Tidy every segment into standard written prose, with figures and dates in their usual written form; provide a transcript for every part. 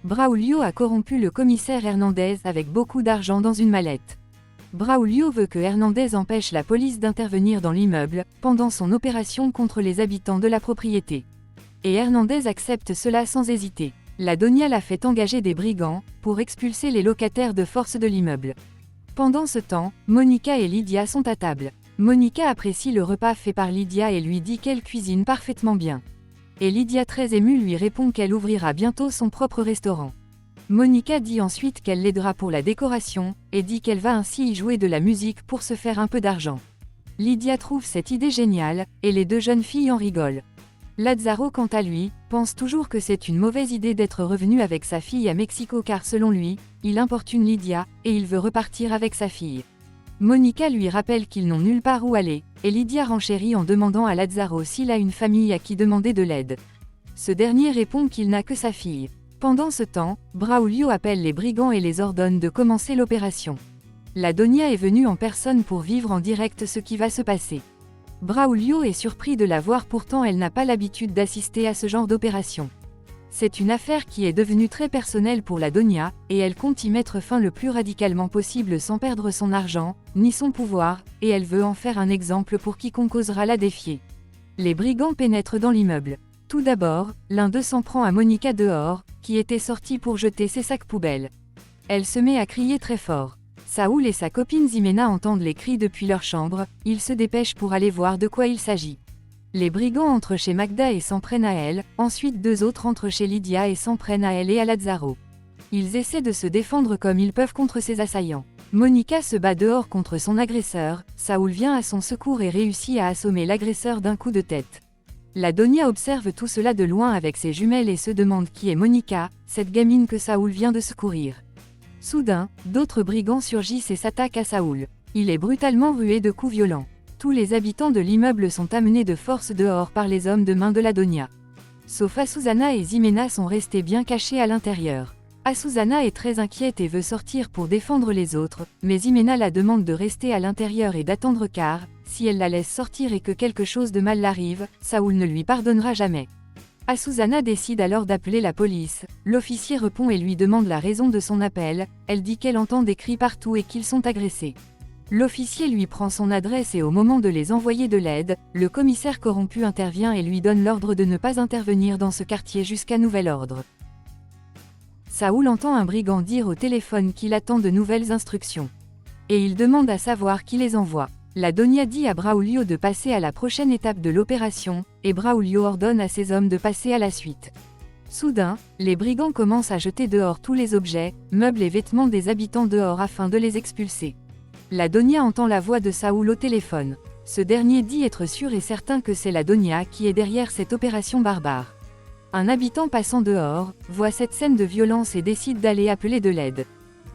Braulio a corrompu le commissaire Hernandez avec beaucoup d'argent dans une mallette. Braulio veut que Hernandez empêche la police d'intervenir dans l'immeuble, pendant son opération contre les habitants de la propriété. Et Hernandez accepte cela sans hésiter. La Donia l'a fait engager des brigands, pour expulser les locataires de force de l'immeuble. Pendant ce temps, Monica et Lydia sont à table. Monica apprécie le repas fait par Lydia et lui dit qu'elle cuisine parfaitement bien. Et Lydia très émue lui répond qu'elle ouvrira bientôt son propre restaurant. Monica dit ensuite qu'elle l'aidera pour la décoration, et dit qu'elle va ainsi y jouer de la musique pour se faire un peu d'argent. Lydia trouve cette idée géniale, et les deux jeunes filles en rigolent. Lazzaro quant à lui, pense toujours que c'est une mauvaise idée d'être revenu avec sa fille à Mexico car selon lui, il importune Lydia, et il veut repartir avec sa fille. Monica lui rappelle qu'ils n'ont nulle part où aller, et Lydia renchérit en demandant à Lazzaro s'il a une famille à qui demander de l'aide. Ce dernier répond qu'il n'a que sa fille. Pendant ce temps, Braulio appelle les brigands et les ordonne de commencer l'opération. La Donia est venue en personne pour vivre en direct ce qui va se passer. Braulio est surpris de la voir, pourtant elle n'a pas l'habitude d'assister à ce genre d'opération. C'est une affaire qui est devenue très personnelle pour la Donia, et elle compte y mettre fin le plus radicalement possible sans perdre son argent, ni son pouvoir, et elle veut en faire un exemple pour quiconque osera la défier. Les brigands pénètrent dans l'immeuble. Tout d'abord, l'un d'eux s'en prend à Monica dehors, qui était sortie pour jeter ses sacs poubelles. Elle se met à crier très fort. Saúl et sa copine Ximena entendent les cris depuis leur chambre, ils se dépêchent pour aller voir de quoi il s'agit. Les brigands entrent chez Magda et s'en prennent à elle, ensuite deux autres entrent chez Lydia et s'en prennent à elle et à Lazzaro. Ils essaient de se défendre comme ils peuvent contre ses assaillants. Monica se bat dehors contre son agresseur, Saúl vient à son secours et réussit à assommer l'agresseur d'un coup de tête. La Donia observe tout cela de loin avec ses jumelles et se demande qui est Monica, cette gamine que Saúl vient de secourir. Soudain, d'autres brigands surgissent et s'attaquent à Saúl. Il est brutalement rué de coups violents. Tous les habitants de l'immeuble sont amenés de force dehors par les hommes de main de la Donia. Sauf Asusana et Ximena sont restés bien cachés à l'intérieur. Asusana est très inquiète et veut sortir pour défendre les autres, mais Ximena la demande de rester à l'intérieur et d'attendre car, si elle la laisse sortir et que quelque chose de mal l'arrive, Saúl ne lui pardonnera jamais. Asusana décide alors d'appeler la police. L'officier répond et lui demande la raison de son appel. Elle dit qu'elle entend des cris partout et qu'ils sont agressés. L'officier lui prend son adresse et au moment de les envoyer de l'aide, le commissaire corrompu intervient et lui donne l'ordre de ne pas intervenir dans ce quartier jusqu'à nouvel ordre. Saúl entend un brigand dire au téléphone qu'il attend de nouvelles instructions. Et il demande à savoir qui les envoie. La Donia dit à Braulio de passer à la prochaine étape de l'opération, et Braulio ordonne à ses hommes de passer à la suite. Soudain, les brigands commencent à jeter dehors tous les objets, meubles et vêtements des habitants dehors afin de les expulser. La Donia entend la voix de Saúl au téléphone. Ce dernier dit être sûr et certain que c'est la Donia qui est derrière cette opération barbare. Un habitant passant dehors, voit cette scène de violence et décide d'aller appeler de l'aide.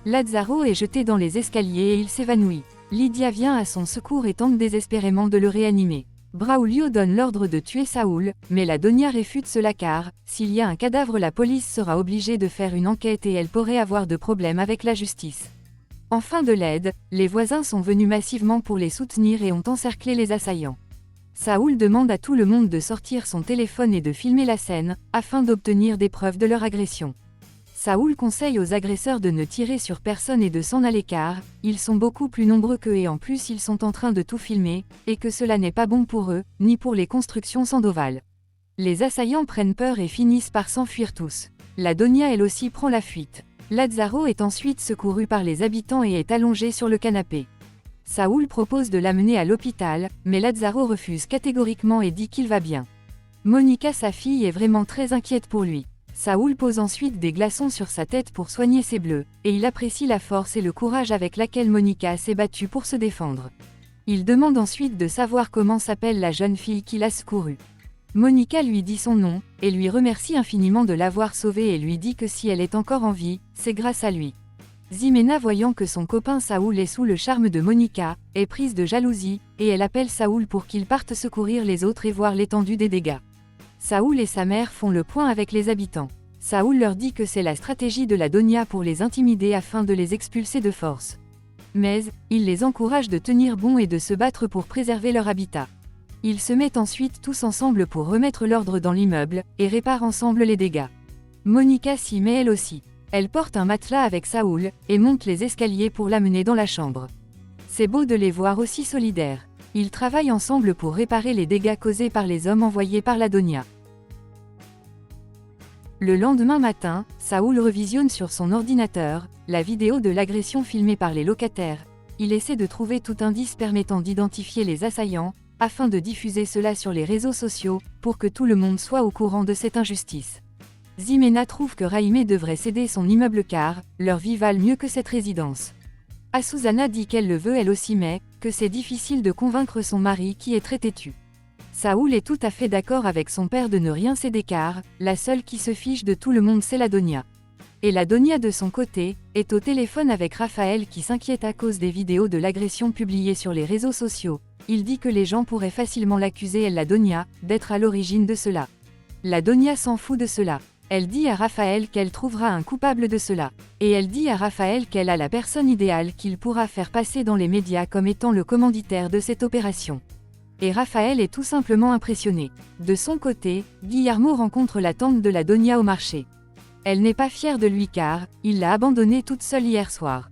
Lazzaro est jeté dans les escaliers et il s'évanouit. Lydia vient à son secours et tente désespérément de le réanimer. Braulio donne l'ordre de tuer Saúl, mais la Donia réfute cela car, s'il y a un cadavre la police sera obligée de faire une enquête et elle pourrait avoir de problèmes avec la justice. En fin de l'aide, les voisins sont venus massivement pour les soutenir et ont encerclé les assaillants. Saúl demande à tout le monde de sortir son téléphone et de filmer la scène, afin d'obtenir des preuves de leur agression. Saúl conseille aux agresseurs de ne tirer sur personne et de s'en aller car, ils sont beaucoup plus nombreux qu'eux et en plus ils sont en train de tout filmer, et que cela n'est pas bon pour eux, ni pour les constructions Sandoval. Les assaillants prennent peur et finissent par s'enfuir tous. La Donia elle aussi prend la fuite. Lazzaro est ensuite secouru par les habitants et est allongé sur le canapé. Saúl propose de l'amener à l'hôpital, mais Lazzaro refuse catégoriquement et dit qu'il va bien. Monica sa fille est vraiment très inquiète pour lui. Saúl pose ensuite des glaçons sur sa tête pour soigner ses bleus, et il apprécie la force et le courage avec laquelle Monica s'est battue pour se défendre. Il demande ensuite de savoir comment s'appelle la jeune fille qui l'a secourue. Monica lui dit son nom, et lui remercie infiniment de l'avoir sauvée et lui dit que si elle est encore en vie, c'est grâce à lui. Ximena voyant que son copain Saúl est sous le charme de Monica, est prise de jalousie, et elle appelle Saúl pour qu'il parte secourir les autres et voir l'étendue des dégâts. Saúl et sa mère font le point avec les habitants. Saúl leur dit que c'est la stratégie de la Donia pour les intimider afin de les expulser de force. Mais, il les encourage de tenir bon et de se battre pour préserver leur habitat. Ils se mettent ensuite tous ensemble pour remettre l'ordre dans l'immeuble, et réparent ensemble les dégâts. Monica s'y met elle aussi. Elle porte un matelas avec Saoul, et monte les escaliers pour l'amener dans la chambre. C'est beau de les voir aussi solidaires. Ils travaillent ensemble pour réparer les dégâts causés par les hommes envoyés par l'Adonia. Le lendemain matin, Saoul revisionne sur son ordinateur la vidéo de l'agression filmée par les locataires. Il essaie de trouver tout indice permettant d'identifier les assaillants, afin de diffuser cela sur les réseaux sociaux, pour que tout le monde soit au courant de cette injustice. Ximena trouve que Raimé devrait céder son immeuble car leur vie valent mieux que cette résidence. Asusana dit qu'elle le veut elle aussi mais que c'est difficile de convaincre son mari qui est très têtu. Saoul est tout à fait d'accord avec son père de ne rien céder car la seule qui se fiche de tout le monde c'est l'Adonia. Et l'Adonia de son côté est au téléphone avec Raphaël qui s'inquiète à cause des vidéos de l'agression publiées sur les réseaux sociaux. Il dit que les gens pourraient facilement l'accuser l'Adonia d'être à l'origine de cela. L'Adonia s'en fout de cela. Elle dit à Raphaël qu'elle trouvera un coupable de cela. Et elle dit à Raphaël qu'elle a la personne idéale qu'il pourra faire passer dans les médias comme étant le commanditaire de cette opération. Et Raphaël est tout simplement impressionné. De son côté, Guillermo rencontre la tante de l'Adonia au marché. Elle n'est pas fière de lui car il l'a abandonnée toute seule hier soir.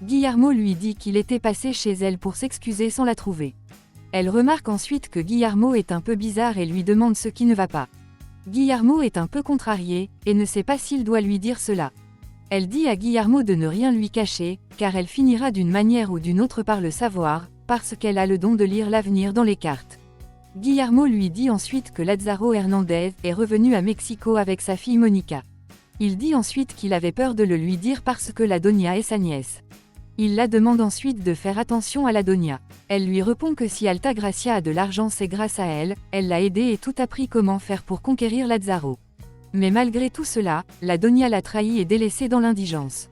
Guillermo lui dit qu'il était passé chez elle pour s'excuser sans la trouver. Elle remarque ensuite que Guillermo est un peu bizarre et lui demande ce qui ne va pas. Guillermo est un peu contrarié, et ne sait pas s'il doit lui dire cela. Elle dit à Guillermo de ne rien lui cacher, car elle finira d'une manière ou d'une autre par le savoir, parce qu'elle a le don de lire l'avenir dans les cartes. Guillermo lui dit ensuite que Lázaro Hernández est revenu à Mexico avec sa fille Monica. Il dit ensuite qu'il avait peur de le lui dire parce que l'Adonia est sa nièce. Il la demande ensuite de faire attention à l'Adonia. Elle lui répond que si Altagracia a de l'argent c'est grâce à elle, elle l'a aidé et tout appris comment faire pour conquérir Lázaro. Mais malgré tout cela, l'Adonia l'a trahi et délaissé dans l'indigence.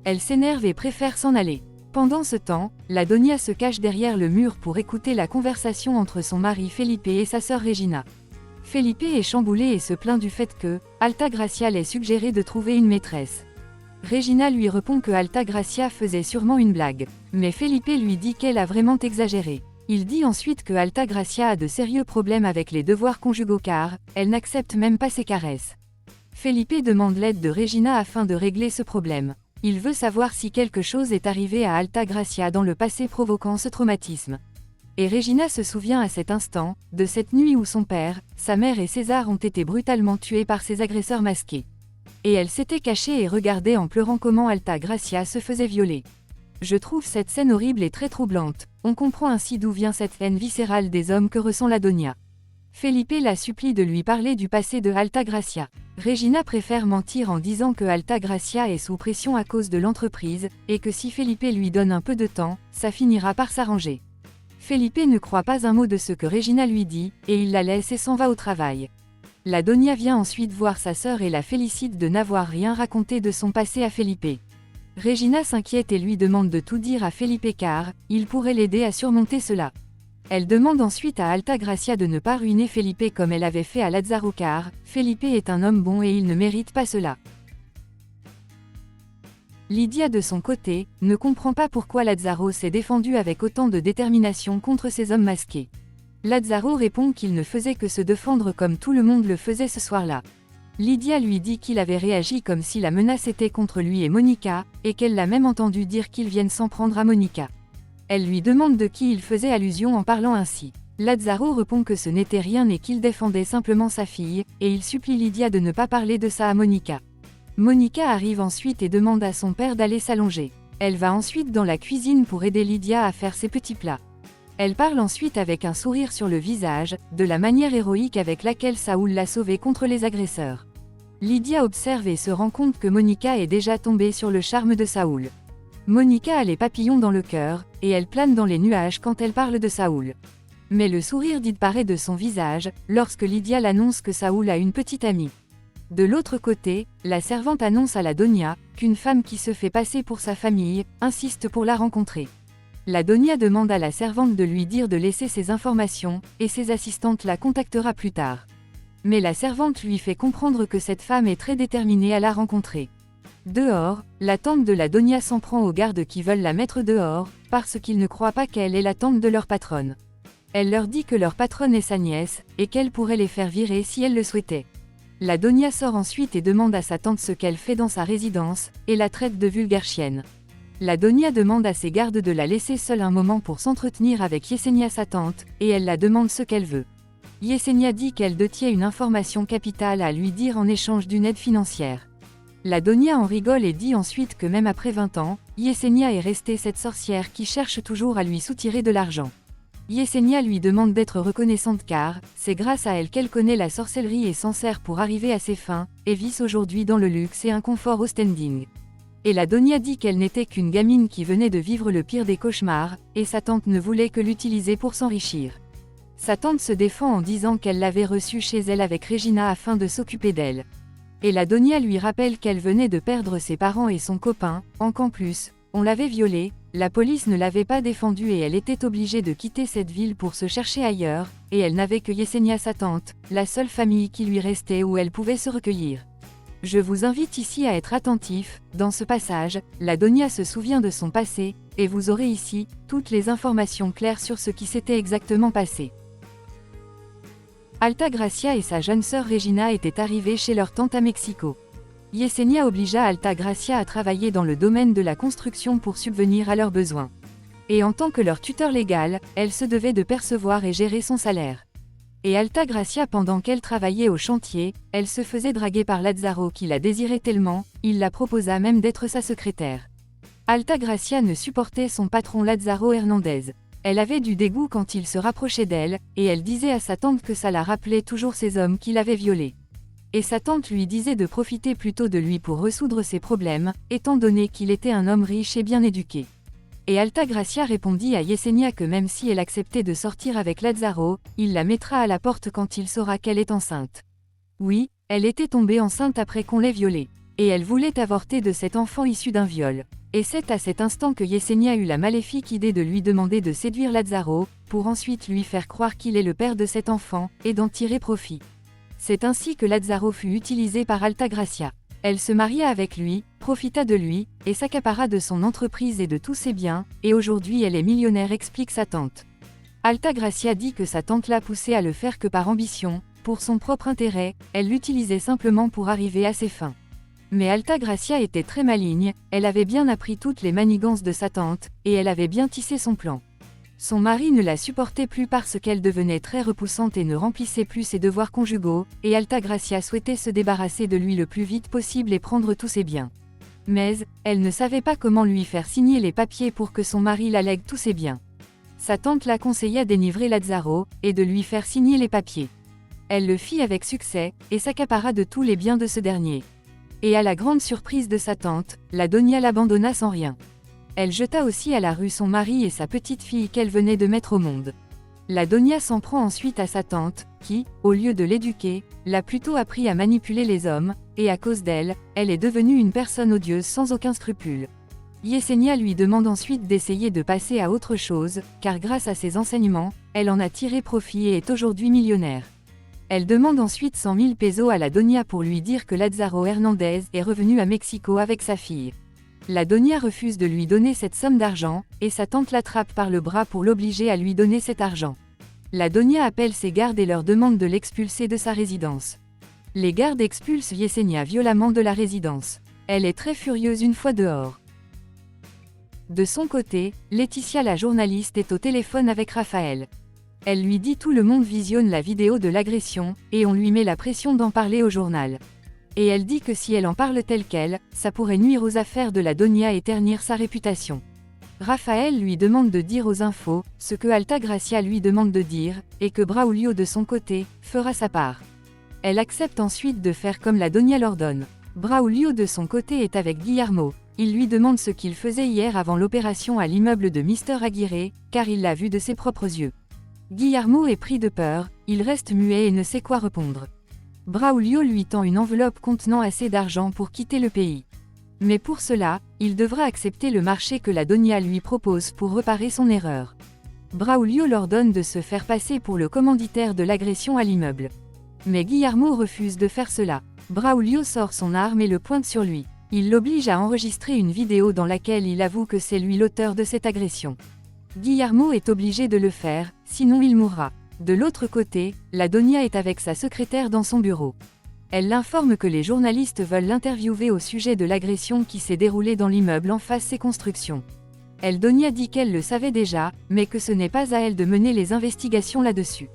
Elle s'énerve et préfère s'en aller. Pendant ce temps, l'Adonia se cache derrière le mur pour écouter la conversation entre son mari Felipe et sa sœur Regina. Felipe est chamboulé et se plaint du fait que Altagracia l'ait suggéré de trouver une maîtresse. Regina lui répond que Altagracia faisait sûrement une blague, mais Felipe lui dit qu'elle a vraiment exagéré. Il dit ensuite que Altagracia a de sérieux problèmes avec les devoirs conjugaux car elle n'accepte même pas ses caresses. Felipe demande l'aide de Regina afin de régler ce problème. Il veut savoir si quelque chose est arrivé à Altagracia dans le passé provoquant ce traumatisme. Et Regina se souvient à cet instant de cette nuit où son père, sa mère et César ont été brutalement tués par ces agresseurs masqués. Et elle s'était cachée et regardait en pleurant comment Altagracia se faisait violer. Je trouve cette scène horrible et très troublante. On comprend ainsi d'où vient cette haine viscérale des hommes que ressent l'Adonia. Felipe la supplie de lui parler du passé de Altagracia. Regina préfère mentir en disant que Altagracia est sous pression à cause de l'entreprise, et que si Felipe lui donne un peu de temps, ça finira par s'arranger. Felipe ne croit pas un mot de ce que Regina lui dit, et il la laisse et s'en va au travail. L'Adonia vient ensuite voir sa sœur et la félicite de n'avoir rien raconté de son passé à Felipe. Regina s'inquiète et lui demande de tout dire à Felipe car il pourrait l'aider à surmonter cela. Elle demande ensuite à Altagracia de ne pas ruiner Felipe comme elle avait fait à Lázaro car Felipe est un homme bon et il ne mérite pas cela. Lydia de son côté, ne comprend pas pourquoi Lázaro s'est défendu avec autant de détermination contre ces hommes masqués. Lázaro répond qu'il ne faisait que se défendre comme tout le monde le faisait ce soir-là. Lydia lui dit qu'il avait réagi comme si la menace était contre lui et Monica, et qu'elle l'a même entendu dire qu'ils viennent s'en prendre à Monica. Elle lui demande de qui il faisait allusion en parlant ainsi. Lázaro répond que ce n'était rien et qu'il défendait simplement sa fille, et il supplie Lydia de ne pas parler de ça à Monica. Monica arrive ensuite et demande à son père d'aller s'allonger. Elle va ensuite dans la cuisine pour aider Lydia à faire ses petits plats. Elle parle ensuite avec un sourire sur le visage, de la manière héroïque avec laquelle Saoul l'a sauvée contre les agresseurs. Lydia observe et se rend compte que Monica est déjà tombée sur le charme de Saoul. Monica a les papillons dans le cœur, et elle plane dans les nuages quand elle parle de Saoul. Mais le sourire disparaît de son visage, lorsque Lydia l'annonce que Saoul a une petite amie. De l'autre côté, la servante annonce à l'Adonia qu'une femme qui se fait passer pour sa famille insiste pour la rencontrer. L'Adonia demande à la servante de lui dire de laisser ses informations, et ses assistantes la contactera plus tard. Mais la servante lui fait comprendre que cette femme est très déterminée à la rencontrer. Dehors, la tante de l'Adonia s'en prend aux gardes qui veulent la mettre dehors, parce qu'ils ne croient pas qu'elle est la tante de leur patronne. Elle leur dit que leur patronne est sa nièce, et qu'elle pourrait les faire virer si elle le souhaitait. La Donia sort ensuite et demande à sa tante ce qu'elle fait dans sa résidence, et la traite de vulgaire chienne. La Donia demande à ses gardes de la laisser seule un moment pour s'entretenir avec Yesenia sa tante, et elle la demande ce qu'elle veut. Yesenia dit qu'elle détient une information capitale à lui dire en échange d'une aide financière. La Donia en rigole et dit ensuite que même après 20 ans, Yesenia est restée cette sorcière qui cherche toujours à lui soutirer de l'argent. Yesenia lui demande d'être reconnaissante car c'est grâce à elle qu'elle connaît la sorcellerie et s'en sert pour arriver à ses fins, et vit aujourd'hui dans le luxe et un confort au standing. Et la Donia dit qu'elle n'était qu'une gamine qui venait de vivre le pire des cauchemars, et sa tante ne voulait que l'utiliser pour s'enrichir. Sa tante se défend en disant qu'elle l'avait reçue chez elle avec Regina afin de s'occuper d'elle. Et la Donia lui rappelle qu'elle venait de perdre ses parents et son copain, qu'en plus, on l'avait violée, la police ne l'avait pas défendue et elle était obligée de quitter cette ville pour se chercher ailleurs, et elle n'avait que Yesenia sa tante, la seule famille qui lui restait où elle pouvait se recueillir. Je vous invite ici à être attentif, dans ce passage, la Donia se souvient de son passé, et vous aurez ici, toutes les informations claires sur ce qui s'était exactement passé. Alta Gracia et sa jeune sœur Regina étaient arrivées chez leur tante à Mexico. Yesenia obligea Alta Gracia à travailler dans le domaine de la construction pour subvenir à leurs besoins. Et en tant que leur tuteur légal, elle se devait de percevoir et gérer son salaire. Et Alta Gracia pendant qu'elle travaillait au chantier, elle se faisait draguer par Lazzaro qui la désirait tellement, il la proposa même d'être sa secrétaire. Alta Gracia ne supportait son patron Lazzaro Hernandez. Elle avait du dégoût quand il se rapprochait d'elle, et elle disait à sa tante que ça la rappelait toujours ces hommes qui l'avaient violée. Et sa tante lui disait de profiter plutôt de lui pour résoudre ses problèmes, étant donné qu'il était un homme riche et bien éduqué. Et Alta Gracia répondit à Yesenia que même si elle acceptait de sortir avec Lazzaro, il la mettra à la porte quand il saura qu'elle est enceinte. Oui, elle était tombée enceinte après qu'on l'ait violée. Et elle voulait avorter de cet enfant issu d'un viol. Et c'est à cet instant que Yesenia eut la maléfique idée de lui demander de séduire Lazzaro, pour ensuite lui faire croire qu'il est le père de cet enfant, et d'en tirer profit. C'est ainsi que Lazzaro fut utilisé par Alta Gracia. Elle se maria avec lui, profita de lui, et s'accapara de son entreprise et de tous ses biens, et aujourd'hui elle est millionnaire, explique sa tante. Alta Gracia dit que sa tante l'a poussée à le faire que par ambition, pour son propre intérêt, elle l'utilisait simplement pour arriver à ses fins. Mais Alta Gracia était très maligne, elle avait bien appris toutes les manigances de sa tante, et elle avait bien tissé son plan. Son mari ne la supportait plus parce qu'elle devenait très repoussante et ne remplissait plus ses devoirs conjugaux, et Alta Gracia souhaitait se débarrasser de lui le plus vite possible et prendre tous ses biens. Mais, elle ne savait pas comment lui faire signer les papiers pour que son mari la lègue tous ses biens. Sa tante la conseilla d'énivrer Lazzaro, et de lui faire signer les papiers. Elle le fit avec succès, et s'accapara de tous les biens de ce dernier. Et à la grande surprise de sa tante, la Donia l'abandonna sans rien. Elle jeta aussi à la rue son mari et sa petite fille qu'elle venait de mettre au monde. La Donia s'en prend ensuite à sa tante, qui, au lieu de l'éduquer, l'a plutôt appris à manipuler les hommes, et à cause d'elle, elle est devenue une personne odieuse sans aucun scrupule. Yesenia lui demande ensuite d'essayer de passer à autre chose, car grâce à ses enseignements, elle en a tiré profit et est aujourd'hui millionnaire. Elle demande ensuite 100 000 pesos à la Donia pour lui dire que Lazzaro Hernandez est revenu à Mexico avec sa fille. La Donia refuse de lui donner cette somme d'argent, et sa tante l'attrape par le bras pour l'obliger à lui donner cet argent. La Donia appelle ses gardes et leur demande de l'expulser de sa résidence. Les gardes expulsent Yesenia violemment de la résidence. Elle est très furieuse une fois dehors. De son côté, Laetitia la journaliste est au téléphone avec Raphaël. Elle lui dit tout le monde visionne la vidéo de l'agression, et on lui met la pression d'en parler au journal. Et elle dit que si elle en parle telle quelle, ça pourrait nuire aux affaires de la Donia et ternir sa réputation. Raphaël lui demande de dire aux infos, ce que Alta Gracia lui demande de dire, et que Braulio de son côté, fera sa part. Elle accepte ensuite de faire comme la Donia l'ordonne. Braulio de son côté est avec Guillermo. Il lui demande ce qu'il faisait hier avant l'opération à l'immeuble de Mr. Aguirre, car il l'a vu de ses propres yeux. Guillermo est pris de peur, il reste muet et ne sait quoi répondre. Braulio lui tend une enveloppe contenant assez d'argent pour quitter le pays. Mais pour cela, il devra accepter le marché que la Donia lui propose pour réparer son erreur. Braulio l'ordonne de se faire passer pour le commanditaire de l'agression à l'immeuble. Mais Guillermo refuse de faire cela. Braulio sort son arme et le pointe sur lui. Il l'oblige à enregistrer une vidéo dans laquelle il avoue que c'est lui l'auteur de cette agression. Guillermo est obligé de le faire, sinon il mourra. De l'autre côté, la Donia est avec sa secrétaire dans son bureau. Elle l'informe que les journalistes veulent l'interviewer au sujet de l'agression qui s'est déroulée dans l'immeuble en face ses constructions. Donia dit qu'elle le savait déjà, mais que ce n'est pas à elle de mener les investigations là-dessus.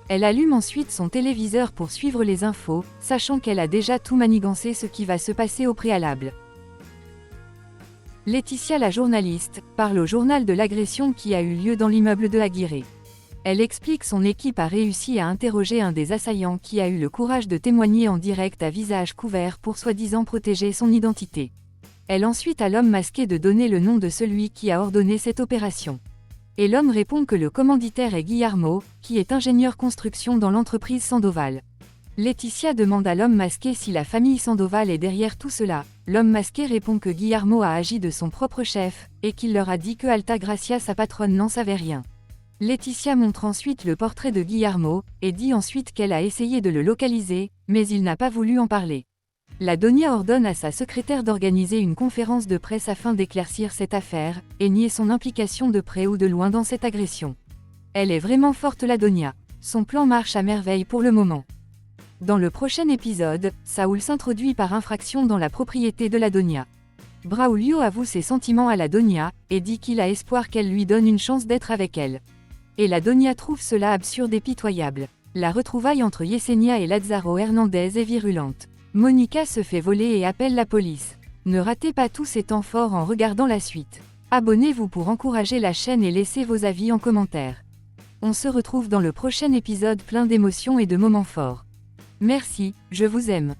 Elle allume ensuite son téléviseur pour suivre les infos, sachant qu'elle a déjà tout manigancé ce qui va se passer au préalable. Laetitia, la journaliste, parle au journal de l'agression qui a eu lieu dans l'immeuble de Aguirre. Elle explique son équipe a réussi à interroger un des assaillants qui a eu le courage de témoigner en direct à visage couvert pour soi-disant protéger son identité. Elle ensuite à l'homme masqué de donner le nom de celui qui a ordonné cette opération. Et l'homme répond que le commanditaire est Guillermo, qui est ingénieur construction dans l'entreprise Sandoval. Laetitia demande à l'homme masqué si la famille Sandoval est derrière tout cela. L'homme masqué répond que Guillermo a agi de son propre chef, et qu'il leur a dit que Alta Gracia, sa patronne, n'en savait rien. Laetitia montre ensuite le portrait de Guillermo, et dit ensuite qu'elle a essayé de le localiser, mais il n'a pas voulu en parler. Donia ordonne à sa secrétaire d'organiser une conférence de presse afin d'éclaircir cette affaire, et nier son implication de près ou de loin dans cette agression. Elle est vraiment forte, Donia. Son plan marche à merveille pour le moment. Dans le prochain épisode, Saul s'introduit par infraction dans la propriété de Donia. Braulio avoue ses sentiments à Donia, et dit qu'il a espoir qu'elle lui donne une chance d'être avec elle. Et Donia trouve cela absurde et pitoyable. La retrouvaille entre Yesenia et Lázaro Hernandez est virulente. Monica se fait voler et appelle la police. Ne ratez pas tous ces temps forts en regardant la suite. Abonnez-vous pour encourager la chaîne et laissez vos avis en commentaire. On se retrouve dans le prochain épisode plein d'émotions et de moments forts. Merci, je vous aime.